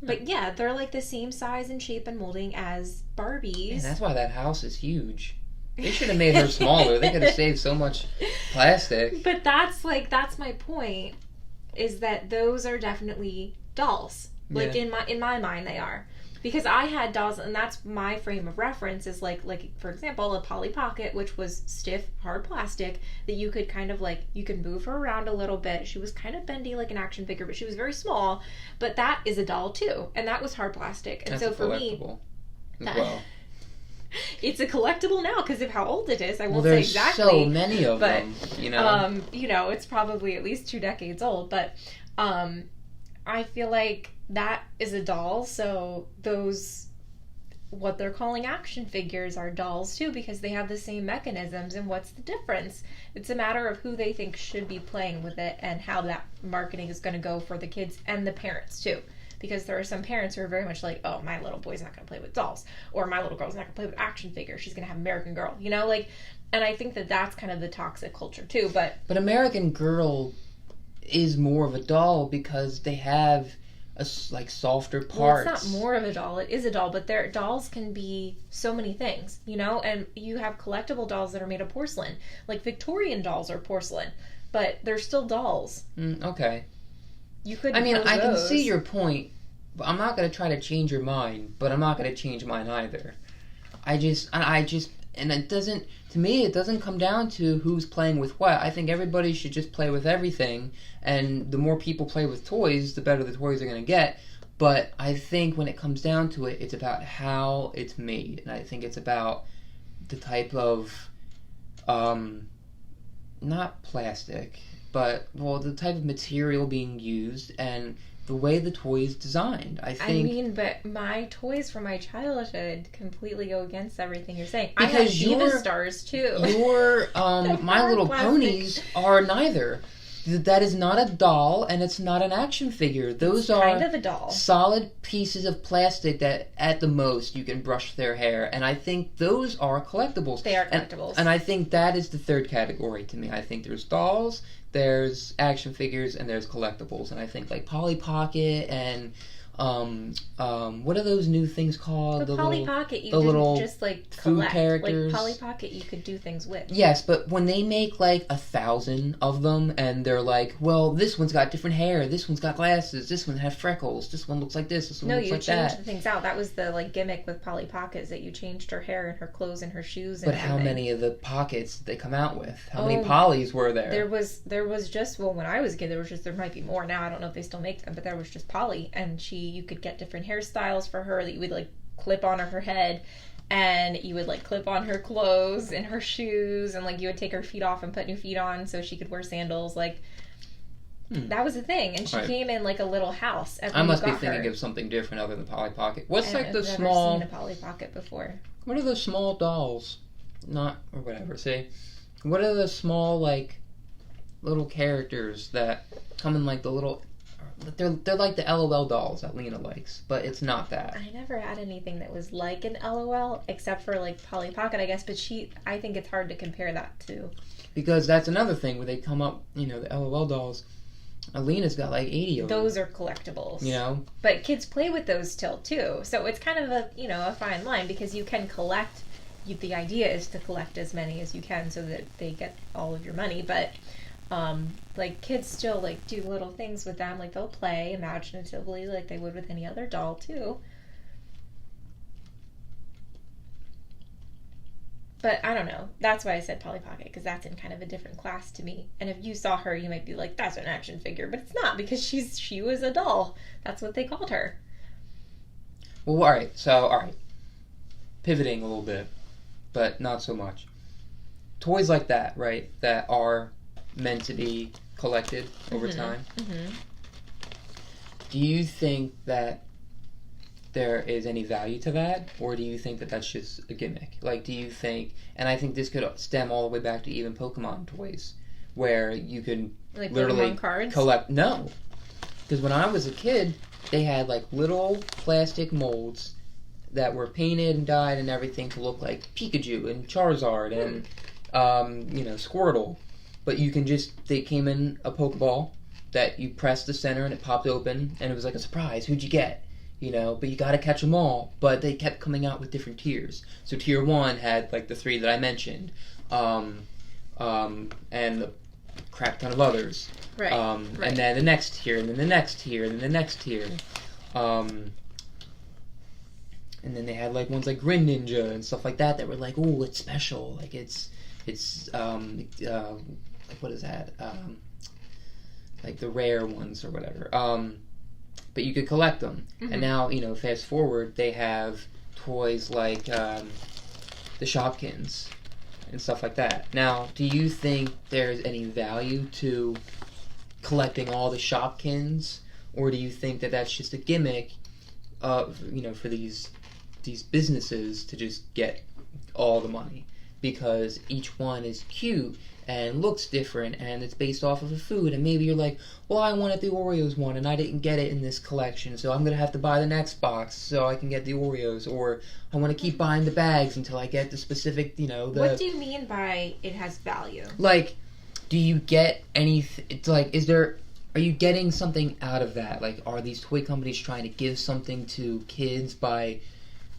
But yeah, they're like the same size and shape and molding as Barbies. And that's why that house is huge. They should have made her smaller. They could have saved so much plastic. But that's my point, is that those are definitely dolls. Like, in my mind they are. Because I had dolls, and that's my frame of reference, is like for example, a Polly Pocket, which was stiff, hard plastic, that you could kind of like, you could move her around a little bit. She was kind of bendy like an action figure, but she was very small. But that is a doll too, and that was hard plastic. And that's so for me, it's a collectible now because of how old it is. I won't say exactly. There's so many of them, you know. It's probably at least 2 decades old, but I feel like that is a doll, so those, what they're calling action figures, are dolls too, because they have the same mechanisms. And what's the difference? It's a matter of who they think should be playing with it and how that marketing is going to go for the kids and the parents too. Because there are some parents who are very much like, oh, my little boy's not going to play with dolls, or my little girl's not going to play with action figures. She's going to have American Girl, you know, like. And I think that that's kind of the toxic culture too. But American Girl is more of a doll because they have softer parts. Well, it's not more of a doll. It is a doll, but their dolls can be so many things, you know. And you have collectible dolls that are made of porcelain. Like Victorian dolls are porcelain, but they're still dolls. Okay. You could. I can see your point. But I'm not going to try to change your mind, but I'm not going to change mine either. And it doesn't, to me, it doesn't come down to who's playing with what. I think everybody should just play with everything, and the more people play with toys, the better the toys are going to get. But I think when it comes down to it, it's about how it's made, and I think it's about the type of, not plastic, but, the type of material being used, and the way the toy is designed. But my toys from my childhood completely go against everything you're saying. Because I have Diva Stars too. Your My Little Ponies are neither. That is not a doll, and it's not an action figure. Those are kind of a doll. Solid pieces of plastic that, at the most, you can brush their hair. And I think those are collectibles. They are collectibles. And I think that is the third category to me. I think there's dolls, there's action figures, and there's collectibles. And I think like Polly Pocket and what are those new things called? The Polly Pocket, you didn't just like food collect. characters. Like Polly Pocket, you could do things with. Yes, but when they make like 1,000 of them, and they're like, well, this one's got different hair, this one's got glasses, this one has freckles, this one looks like this one looks like that. No, you changed the things out. That was the like gimmick with Polly Pocket, is that you changed her hair and her clothes and her shoes. And but everything. how many of the pockets did they come out with? How many Pollys were there? There was just, well, when I was a kid, there might be more now. I don't know if they still make them, but there was just Polly, and you could get different hairstyles for her that you would like clip on her head, and you would like clip on her clothes and her shoes, and like you would take her feet off and put new feet on so she could wear sandals. Like that was a thing, and she came in like a little house. I must be thinking of something different other than Polly Pocket. What's like the small? I've never seen a Polly Pocket before. What are the small dolls? Not or whatever. Say, what are the small like little characters that come in like the little? They're like the LOL dolls that Lena likes, but it's not that. I never had anything that was like an LOL, except for like Polly Pocket, I guess. But I think it's hard to compare that to. Because that's another thing where they come up, the LOL dolls. Lena's got like 80 of them. Those are collectibles. But kids play with those still too, so it's kind of a fine line, because you can collect. The idea is to collect as many as you can so that they get all of your money, but. Like kids still like do little things with them, like they'll play imaginatively like they would with any other doll too. But I don't know. That's why I said Polly Pocket, because that's in kind of a different class to me. And if you saw her, you might be like, that's an action figure, but it's not, because she was a doll. That's what they called her. Well, all right. Pivoting a little bit, but not so much. Toys like that, right? That are meant to be collected over time. Mm-hmm. Do you think that there is any value to that, or do you think that that's just a gimmick? Like, do you think, and I think this could stem all the way back to even Pokemon toys, where you can like literally Pokemon cards? collect. No, because when I was a kid, they had like little plastic molds that were painted and dyed and everything to look like Pikachu and Charizard and Squirtle. But they came in a Pokeball that you pressed the center and it popped open, and it was like a surprise. Who'd you get? But you gotta catch them all. But they kept coming out with different tiers. So tier 1 had like the 3 that I mentioned, and a crap ton of others. Right. And then the next tier, and then the next tier, and then the next tier. And then they had like ones like Grin Ninja and stuff like that were like, oh, it's special. Like it's like what is that? Like the rare ones or whatever. But you could collect them. Mm-hmm. And now, fast forward, they have toys like the Shopkins and stuff like that. Now, do you think there's any value to collecting all the Shopkins, or do you think that that's just a gimmick for these businesses to just get all the money? Because each one is cute and looks different, and it's based off of a food, and maybe you're like, well, I wanted the Oreos one and I didn't get it in this collection, so I'm gonna have to buy the next box so I can get the Oreos, or I want to keep buying the bags until I get the specific, What do you mean by it has value? Like, do you get anything? It's like, are you getting something out of that? Like, are these toy companies trying to give something to kids by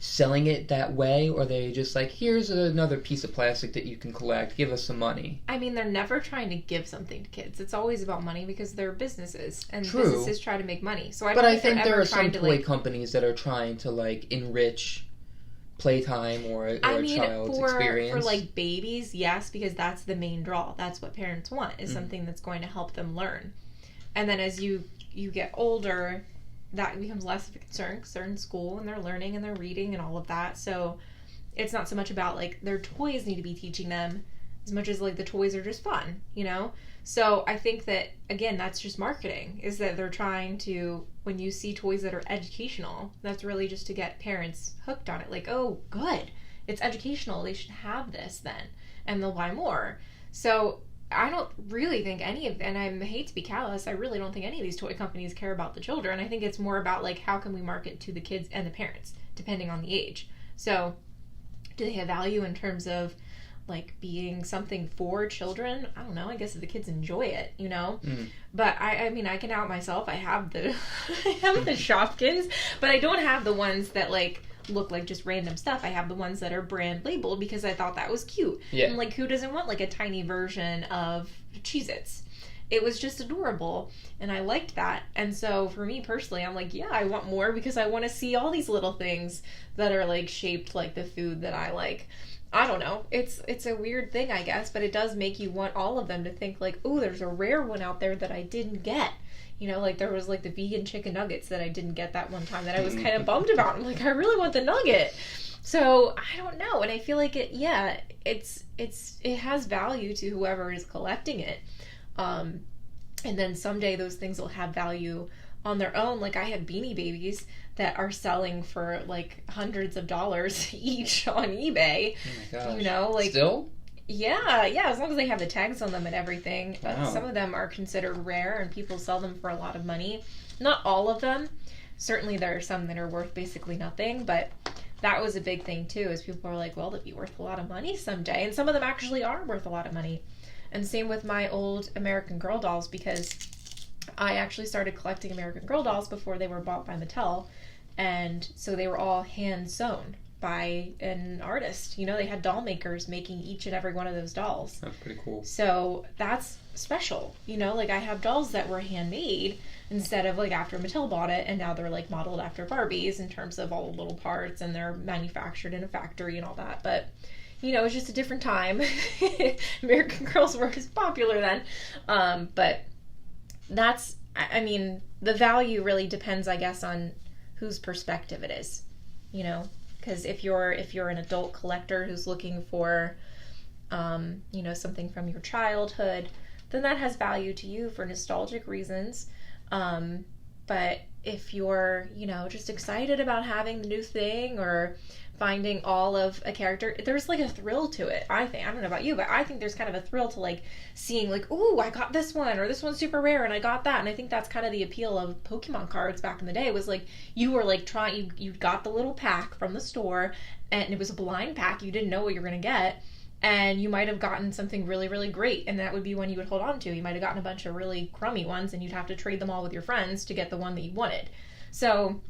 selling it that way, or are they just like, here's another piece of plastic that you can collect, give us some money? I mean, they're never trying to give something to kids. It's always about money, because they're businesses, and True. businesses try to make money. So I think there are some toy companies that are trying to like enrich playtime or a child's experience. For like babies, yes, because that's the main draw. That's what parents want, is something that's going to help them learn. And then as you get older, that becomes less of a concern, because they're in school and they're learning and they're reading and all of that. So it's not so much about like their toys need to be teaching them as much as like the toys are just fun, So I think that, again, that's just marketing, is that they're trying to, when you see toys that are educational, that's really just to get parents hooked on it. Like, oh, good, it's educational, they should have this then, and they'll buy more. So I don't really think and I hate to be callous, I really don't think any of these toy companies care about the children. I think it's more about like, how can we market to the kids and the parents, depending on the age. So do they have value in terms of like being something for children. I don't know, I guess if the kids enjoy it, you know. But I mean, I can out myself. I have the I have the Shopkins, but I don't have the ones that like look like just random stuff. I have the ones that are brand labeled because I thought that was cute. And like, who doesn't want like a tiny version of Cheez-Its? It was just adorable, and I liked that. And so for me personally, I'm like, yeah, I want more because I want to see all these little things that are like shaped like the food that I like. I don't know. It's a weird thing, I guess, but it does make you want all of them to think like, oh, there's a rare one out there that I didn't get. You know, like there was like the vegan chicken nuggets that I didn't get that one time that I was kind of bummed about. I'm like, I really want the nugget. So I don't know, and I feel like it has value to whoever is collecting it. And then someday those things will have value on their own. Like I have Beanie Babies that are selling for like hundreds of dollars each on eBay. Oh my gosh. You know, like still? Yeah, as long as they have the tags on them and everything. Wow. Some of them are considered rare and people sell them for a lot of money. Not all of them. Certainly there are some that are worth basically nothing, but that was a big thing too, is people are like, well, they'll be worth a lot of money someday. And some of them actually are worth a lot of money. And same with my old American Girl dolls, because I actually started collecting American Girl dolls before they were bought by Mattel. And so they were all hand sewn by an artist. You know, they had doll makers making each and every one of those dolls. That's pretty cool. So that's special. You know, like I have dolls that were handmade instead of like after Mattel bought it, and now they're like modeled after Barbies in terms of all the little parts, and they're manufactured in a factory and all that. But you know, it's just a different time. American Girls weren't as popular then. But that's, I mean, the value really depends, I guess, on whose perspective it is, you know, because if you're an adult collector who's looking for, you know, something from your childhood, then that has value to you for nostalgic reasons. But if you're, you know, just excited about having the new thing or finding all of a character, there's like a thrill to it, I think. I don't know about you, but I think there's kind of a thrill to like seeing like, ooh, I got this one, or this one's super rare and I got that. And I think that's kind of the appeal of Pokemon cards back in the day, was like you were like you got the little pack from the store, and it was a blind pack. You didn't know what you were going to get, and you might have gotten something really, really great, and that would be one you would hold on to. You might have gotten a bunch of really crummy ones, and you'd have to trade them all with your friends to get the one that you wanted. So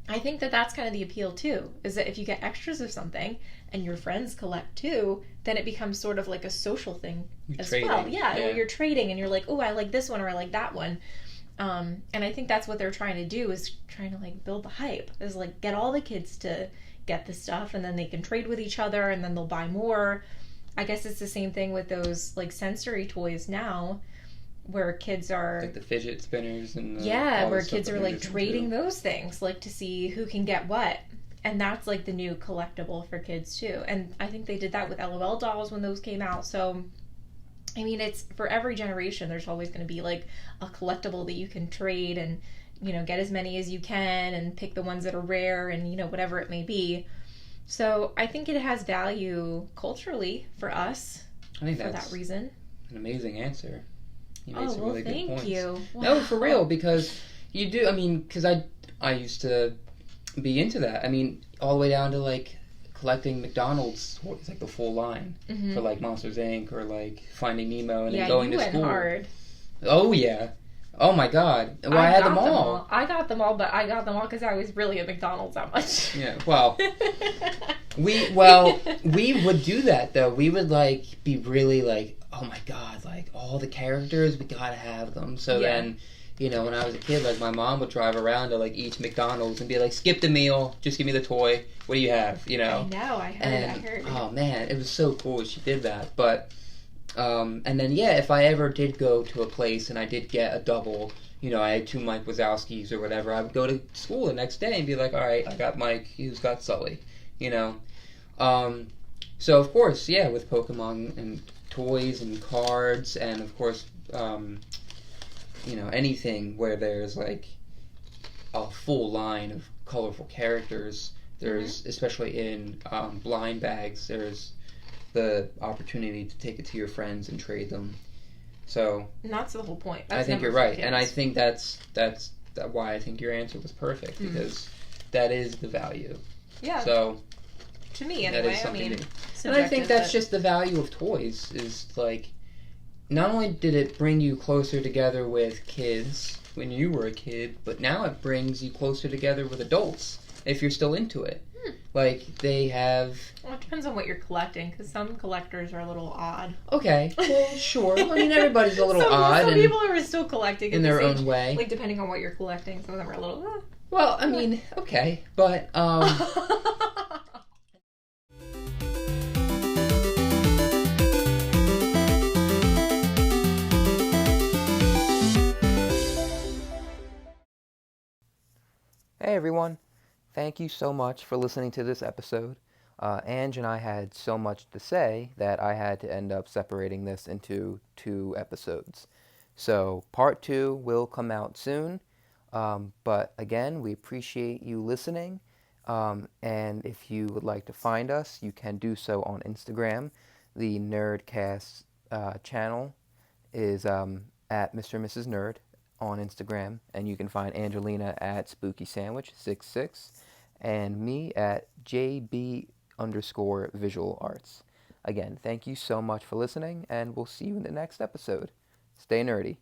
I think that that's kind of the appeal too, is that if you get extras of something and your friends collect too, then it becomes sort of like a social thing as well. Yeah, you're trading and you're like, oh, I like this one or I like that one. And I think that's what they're trying to do, is trying to like build the hype, is like get all the kids to get the stuff, and then they can trade with each other, and then they'll buy more. I guess it's the same thing with those like sensory toys now, where kids are like the fidget spinners and where kids are like trading those things, like to see who can get what. And that's like the new collectible for kids too. And I think they did that with LOL dolls when those came out. So I mean, it's for every generation, there's always going to be like a collectible that you can trade and, you know, get as many as you can and pick the ones that are rare and, you know, whatever it may be. So I think it has value culturally for us. I think for that reason. An amazing answer. You made oh, some well, really good points. thank you. Wow. No, for real, because you do, I mean, because I used to be into that. I mean, all the way down to, like, collecting McDonald's toys, like the full line, for, like, Monsters, Inc., or, like, Finding Nemo, and then going to school. Hard. Oh, yeah. Oh, my God. Well, I had them all. I got them all, but I got them all because I was really at McDonald's that much. Yeah, well, we would do that, though. We would, like, be really, like, oh my God, like, all the characters, we gotta have them. So then, you know, when I was a kid, like, my mom would drive around to, like, each McDonald's and be like, skip the meal, just give me the toy, what do you have, you know? I know, I heard. Oh, man, it was so cool she did that. But, and then, yeah, if I ever did go to a place and I did get a double, you know, I had 2 Mike Wazowskis or whatever, I would go to school the next day and be like, all right, I got Mike, who's got Sully, you know? So, of course, yeah, with Pokemon and toys and cards, and of course, you know, anything where there's like a full line of colorful characters. There's, especially in blind bags, there's the opportunity to take it to your friends and trade them. So, and that's the whole point. I think you're right, and I think that's why I think your answer was perfect, because that is the value. Yeah. So, To me, That anyway. is something new. And I think Subjective, that's but just the value of toys. Is like, not only did it bring you closer together with kids when you were a kid, but now it brings you closer together with adults if you're still into it. Like, they have... Well, it depends on what you're collecting, because some collectors are a little odd. Okay, well, sure. I mean, everybody's a little odd. Some people are still collecting in their own way. Like, depending on what you're collecting, some of them are a little... Well, I mean, okay, but, Hey everyone, thank you so much for listening to this episode. Ange and I had so much to say that I had to end up separating this into 2 episodes. So part 2 will come out soon, but again, we appreciate you listening, and if you would like to find us, you can do so on Instagram. The NerdCast channel is at Mr. and Mrs. Nerd on Instagram, and you can find Angelina at SpookySandwich66 and me at JB_Visual Arts. Again, thank you so much for listening, and we'll see you in the next episode. Stay nerdy.